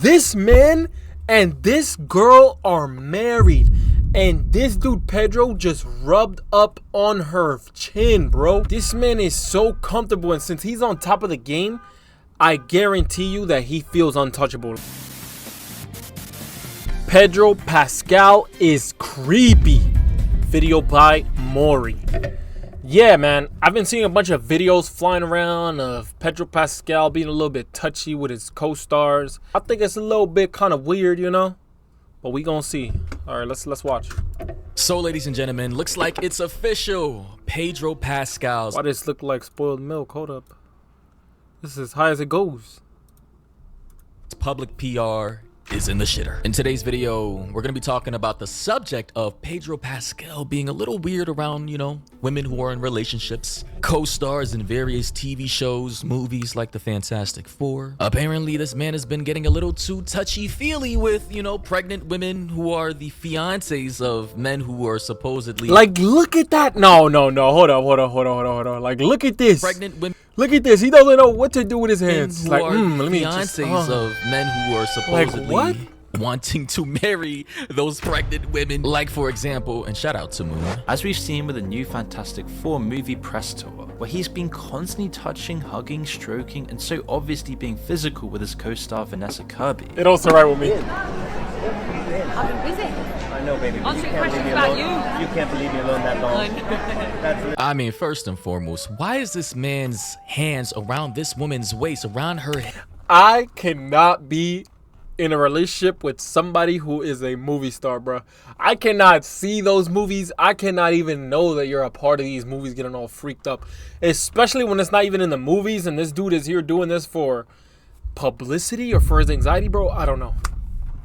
This man and this girl are married. And this dude, Pedro, just rubbed up on her chin, bro. This man is so comfortable. And since he's on top of the game, I guarantee you that he feels untouchable. Pedro Pascal is creepy. Video by Maury. Yeah, man. I've been seeing a bunch of videos flying around of Pedro Pascal being a little bit touchy with his co-stars. I think it's a little bit kind of weird, you know? But we gonna see. All right, let's watch. So, ladies and gentlemen, looks like it's official. Pedro Pascal's. Why does this look like spoiled milk? Hold up. This is as high as it goes. Public PR is in the shitter. In today's video, we're gonna be talking about the subject of Pedro Pascal being a little weird around, you know, women who are in relationships, co-stars in various TV shows, movies like The Fantastic Four. Apparently, this man has been getting a little too touchy-feely with, you know, pregnant women who are the fiancés of men who are supposedly... Like, look at that. No. Hold on. Like, look at this. Pregnant women. Look at this. He doesn't know what to do with his hands. Who Like, are let me fiancés just... of men who are supposedly... what? wanting to marry those pregnant women, like for example, and shout out to Moon, as we've seen with the new Fantastic Four movie press tour, where he's been constantly touching, hugging, stroking, and so obviously being physical with his co-star Vanessa Kirby. It don't sit right with me. I've been busy. I know, baby. Answering questions about you. You can't believe me alone that long. I mean, first and foremost, why is this man's hands around this woman's waist, around her head? I cannot be in a relationship with somebody who is a movie star, bro. I cannot see those movies. I cannot even know that you're a part of these movies getting all freaked up. Especially when it's not even in the movies and this dude is here doing this for publicity or for his anxiety, bro. I don't know.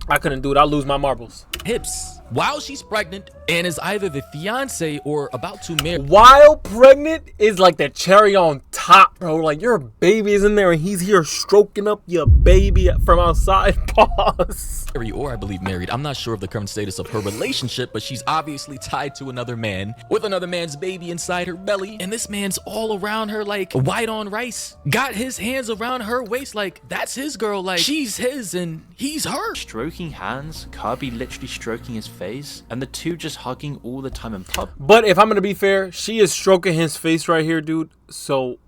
I couldn't do it. I'll lose my marbles. Hips while she's pregnant and is either the fiance or about to marry. While pregnant is like the cherry on top, bro. Like, your baby is in there and he's here stroking up your baby from outside. Pause. Or I believe married. I'm not sure of the current status of her relationship, but she's obviously tied to another man with another man's baby inside her belly. And this man's all around her like white on rice. Got his hands around her waist like that's his girl. Like she's his and he's her. Stroking hands, Kirby literally stroking his face, and the two just hugging all the time in public. But if I'm gonna be fair, she is stroking his face right here, dude. So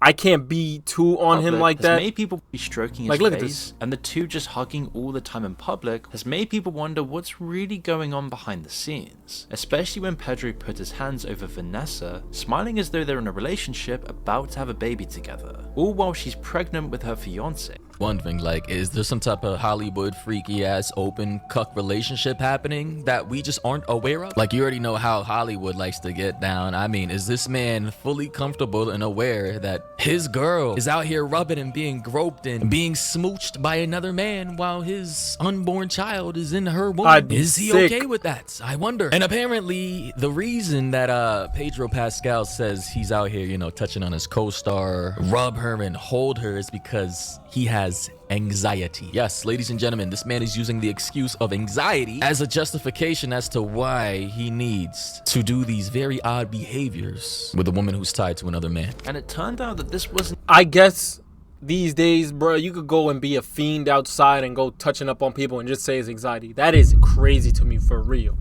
I can't be too on him like that. Has made people be stroking his face, and the two just hugging all the time in public has made people wonder what's really going on behind the scenes. Especially when Pedro put his hands over Vanessa, smiling as though they're in a relationship about to have a baby together, all while she's pregnant with her fiance. Wondering, like, is there some type of Hollywood freaky ass open cuck relationship happening that we just aren't aware of? Like, you already know how Hollywood likes to get down. I mean, is this man fully comfortable and aware that his girl is out here rubbing and being groped and being smooched by another man while his unborn child is in her womb? Is he okay with that? I wonder. And apparently the reason that Pedro Pascal says he's out here, you know, touching on his co-star, rub her and hold her, is because he has anxiety. Yes, ladies and gentlemen, this man is using the excuse of anxiety as a justification as to why he needs to do these very odd behaviors with a woman who's tied to another man. And it turned out that this wasn't... I guess these days, bro, you could go and be a fiend outside and go touching up on people and just say it's anxiety. That is crazy to me, for real.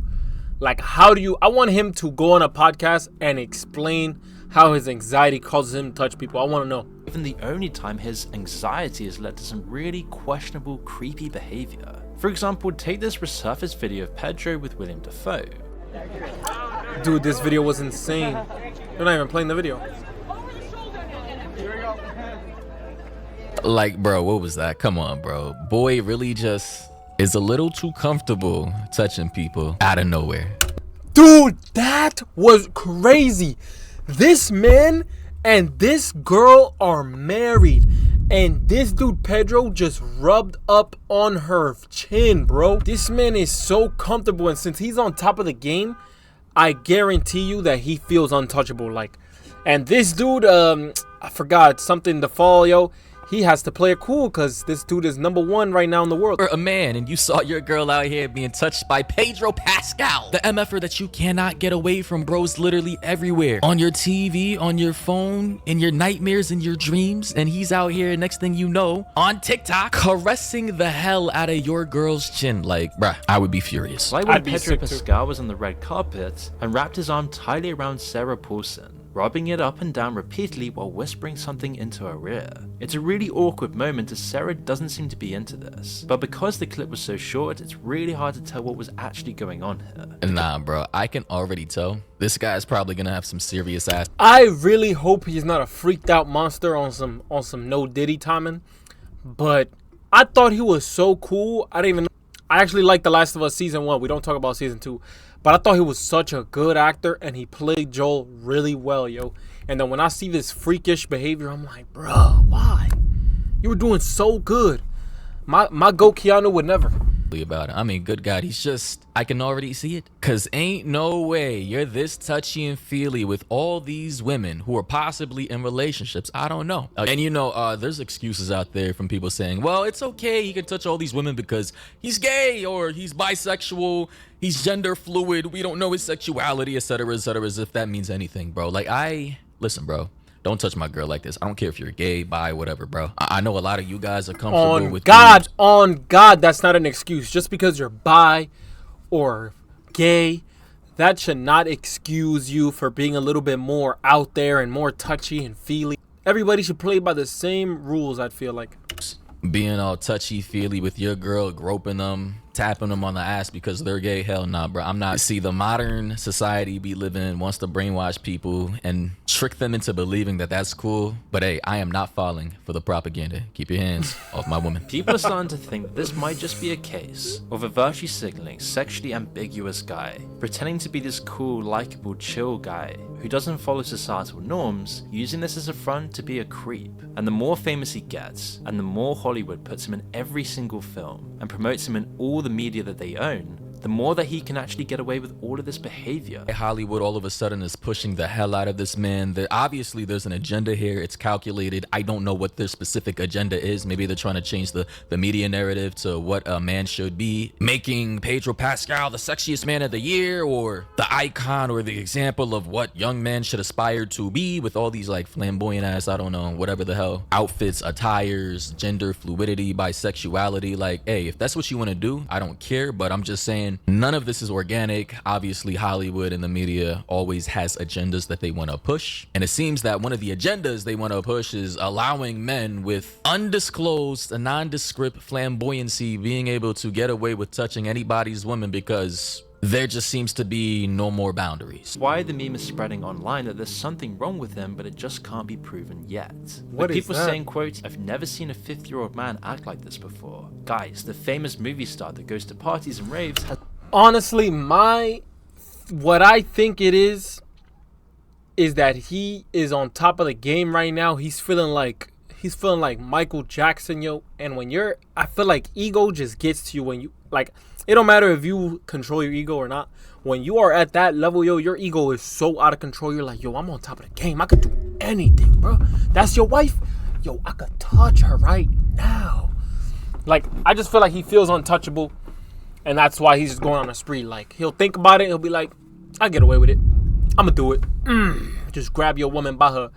Like, how do you... I want him to go on a podcast and explain how his anxiety causes him to touch people. I want to know. Even the only time his anxiety has led to some really questionable, creepy behavior. For example, take this resurfaced video of Pedro with William Dafoe. Dude, this video was insane. They're not even playing the video. Like, bro, what was that? Come on, bro. Boy really just is a little too comfortable touching people out of nowhere. Dude, that was crazy. This man and this girl are married. And this dude, Pedro, just rubbed up on her chin, bro. This man is so comfortable. And since he's on top of the game, I guarantee you that he feels untouchable. Like, and this dude, I forgot something to follow, yo. he has to play it cool because this dude is #1 right now in the world. You're a man and you saw your girl out here being touched by Pedro Pascal, the MFer that you cannot get away from, bros, literally everywhere. On your TV, on your phone, in your nightmares, in your dreams, and he's out here, next thing you know, on TikTok, caressing the hell out of your girl's chin. Like, bruh, I would be furious. Like when I'd be Pedro sick too. Pascal was on the red carpet and wrapped his arm tightly around Sarah Paulson, rubbing it up and down repeatedly while whispering something into her ear. It's a really awkward moment as Sarah doesn't seem to be into this, but because the clip was so short, it's really hard to tell what was actually going on here. Nah, bro, I can already tell. This guy's probably gonna have some serious ass. I really hope he's not a freaked out monster on some no Diddy timing, but I thought he was so cool. I actually liked The Last of Us season 1. We don't talk about season 2. But I thought he was such a good actor, and he played Joel really well, yo. And then when I see this freakish behavior, I'm like, bro, why? You were doing so good. My go Keanu would never. About it. I mean, good God, he's just, I can already see it. Cause ain't no way you're this touchy and feely with all these women who are possibly in relationships. I don't know. And you know, there's excuses out there from people saying, well, it's okay, he can touch all these women because he's gay or he's bisexual, he's gender fluid, we don't know his sexuality, etc., as if that means anything, bro. Like, listen, bro. Don't touch my girl like this. I don't care if you're gay, bi, whatever, bro. I know a lot of you guys are comfortable with dudes. On God, that's not an excuse. Just because you're bi or gay, that should not excuse you for being a little bit more out there and more touchy and feely. Everybody should play by the same rules, I feel like. Being all touchy-feely with your girl, groping them, tapping them on the ass because they're gay. Hell nah, bro. I'm not. See, the modern society we live in wants to brainwash people and trick them into believing that that's cool. But hey, I am not falling for the propaganda. Keep your hands off my woman. People are starting to think this might just be a case of a virtue signaling, sexually ambiguous guy, pretending to be this cool, likable, chill guy who doesn't follow societal norms, using this as a front to be a creep. And the more famous he gets, and the more Hollywood puts him in every single film and promotes him in all the media that they own, the more that he can actually get away with all of this behavior. Hollywood all of a sudden is pushing the hell out of this man. Obviously there's an agenda here. It's calculated. I don't know what their specific agenda is. Maybe they're trying to change the media narrative to what a man should be, making Pedro Pascal the sexiest man of the year, or the icon or the example of what young men should aspire to be, with all these like flamboyant ass, I don't know, whatever the hell, outfits, attires, gender fluidity, bisexuality. Like, hey, if that's what you want to do, I don't care, but I'm just saying none of this is organic. Obviously, Hollywood and the media always has agendas that they want to push. And it seems that one of the agendas they want to push is allowing men with undisclosed, nondescript flamboyancy being able to get away with touching anybody's woman because there just seems to be no more boundaries. Why the meme is spreading online that there's something wrong with him, but it just can't be proven yet. What With is people that? saying, quote, I've never seen a 50-year-old man act like this before. Guys, the famous movie star that goes to parties and raves has... Honestly, what I think it is that he is on top of the game right now. He's feeling like Michael Jackson, yo. And I feel like ego just gets to you when you, like, it don't matter if you control your ego or not. When you are at that level, yo, your ego is so out of control. You're like, yo, I'm on top of the game. I could do anything, bro. That's your wife? Yo, I could touch her right now. Like, I just feel like he feels untouchable. And that's why he's just going on a spree. Like, he'll think about it. He'll be like, I'll get away with it. I'm going to do it. Just grab your woman by her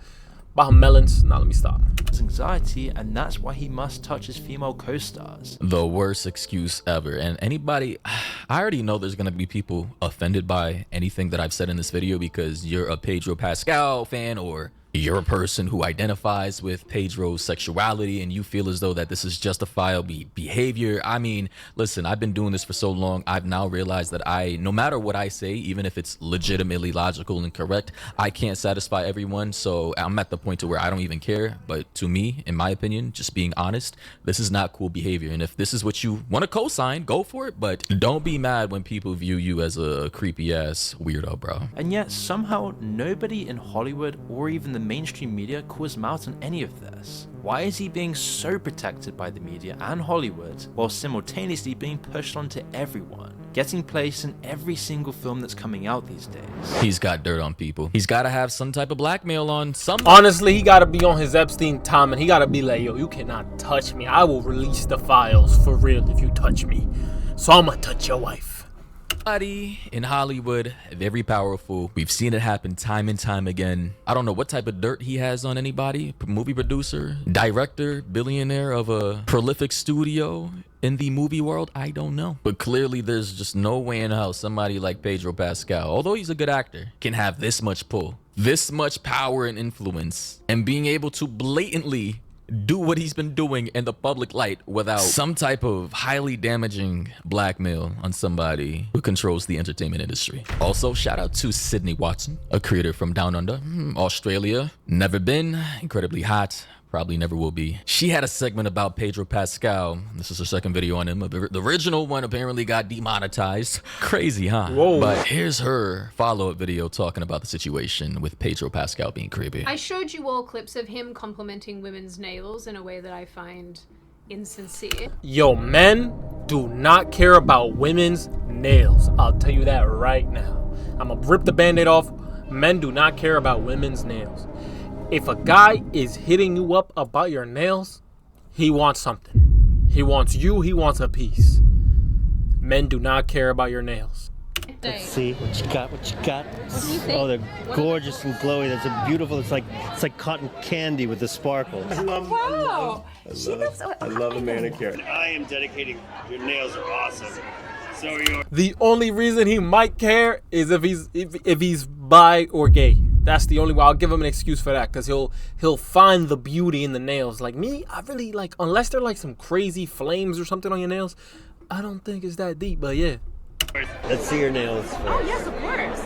melons. Now let me stop. anxiety, and that's why he must touch his female co-stars. The worst excuse ever. And anybody, I already know there's gonna be people offended by anything that I've said in this video because you're a Pedro Pascal fan, or you're a person who identifies with Pedro's sexuality and you feel as though that this is justifiable behavior. I mean, listen, I've been doing this for so long. I've now realized that no matter what I say, even if it's legitimately logical and correct, I can't satisfy everyone. So I'm at the point to where I don't even care. But to me, in my opinion, just being honest, this is not cool behavior. And if this is what you want to co-sign, go for it. But don't be mad when people view you as a creepy ass weirdo, bro. And yet somehow nobody in Hollywood or even the mainstream media calls him out on any of this. Why is he being so protected by the media and Hollywood while simultaneously being pushed onto everyone? getting placed in every single film that's coming out these days. He's got dirt on people. He's got to have some type of blackmail on somebody. Honestly, he gotta be on his Epstein time, and he gotta be like, yo, you cannot touch me. I will release the files for real if you touch me. So I'm gonna touch your wife. In Hollywood, very powerful. We've seen it happen time and time again. I don't know what type of dirt he has on anybody. Movie producer, director, billionaire of a prolific studio in the movie world. I don't know. But clearly there's just no way in hell somebody like Pedro Pascal, although he's a good actor, can have this much pull, this much power and influence, and being able to blatantly do what he's been doing in the public light without some type of highly damaging blackmail on somebody who controls the entertainment industry. Also, shout out to Sydney Watson, a creator from Down Under, Australia. Never been, incredibly hot, probably never will be. She had a segment about Pedro Pascal. This is her second video on him. The original one apparently got demonetized. Crazy, huh? Whoa. But here's her follow-up video talking about the situation with Pedro Pascal being creepy. I showed you all clips of him complimenting women's nails in a way that I find insincere. Yo, men do not care about women's nails. I'll tell you that right now. I'm gonna rip the band-aid off. Men do not care about women's nails. If a guy is hitting you up about your nails, he wants something. He wants you, he wants a piece. Men do not care about your nails. Let's see what you got. What you got? What do you think? Oh, they're gorgeous and glowy. That's a beautiful. It's like cotton candy with the sparkles. I love a manicure. I am dedicating. Your nails are awesome. So are yours. The only reason he might care is if he's bi or gay. That's the only way. I'll give him an excuse for that, because he'll find the beauty in the nails. Like me, I really like, unless they're like some crazy flames or something on your nails, I don't think it's that deep. But yeah. Let's see your nails first. Oh, yes, of course.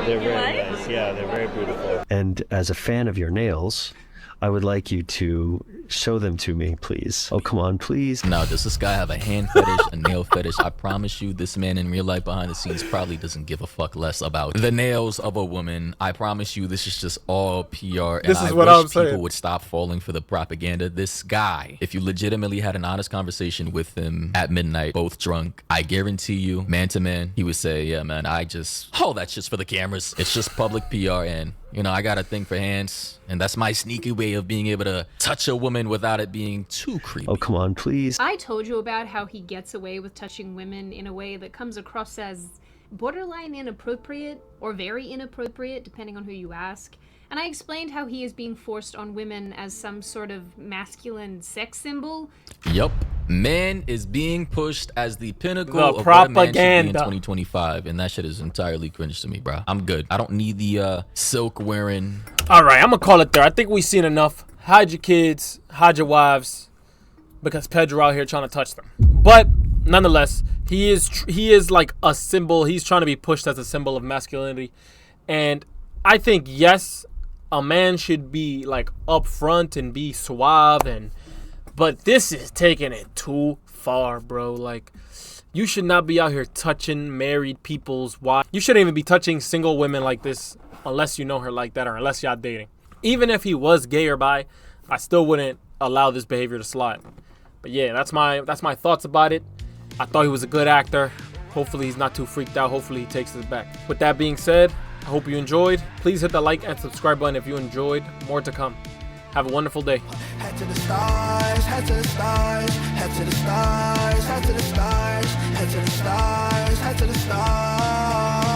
They're very nice. Yeah, they're very beautiful. And as a fan of your nails, I would like you to show them to me, please. Oh, come on, please. Now, does this guy have a hand fetish, a nail fetish? I promise you, this man in real life behind the scenes probably doesn't give a fuck less about the nails of a woman. I promise you, this is just all PR. This and is I what wish I'm saying. people would stop falling for the propaganda. This guy, if you legitimately had an honest conversation with him at midnight, both drunk, I guarantee you, man to man, he would say, yeah, man, all that shit's for the cameras. It's just public PR, and you know, I got a thing for hands, and that's my sneaky way of being able to touch a woman without it being too creepy. Oh, come on, please. I told you about how he gets away with touching women in a way that comes across as borderline inappropriate or very inappropriate, depending on who you ask. And I explained how he is being forced on women as some sort of masculine sex symbol. Yup. Man is being pushed as the pinnacle The of what a man should be in propaganda. 2025, and that shit is entirely cringe to me, bro. I'm good. I don't need the silk wearing. All right, I'm gonna call it there. I think we've seen enough. Hide your kids, hide your wives, because Pedro out here trying to touch them. But nonetheless, he is like a symbol. He's trying to be pushed as a symbol of masculinity, and I think yes, a man should be like upfront and be suave, but this is taking it too far, bro. Like, you should not be out here touching married people's wives. You shouldn't even be touching single women like this unless you know her like that or unless y'all dating. Even if he was gay or bi, I still wouldn't allow this behavior to slide. But yeah, that's my thoughts about it. I thought he was a good actor. Hopefully he's not too freaked out. Hopefully he takes this back. With that being said, I hope you enjoyed. Please hit the like and subscribe button if you enjoyed. More to come. Have a wonderful day. Head to the stars, head to the stars, head to the stars, head to the stars, head to the stars, head to the stars.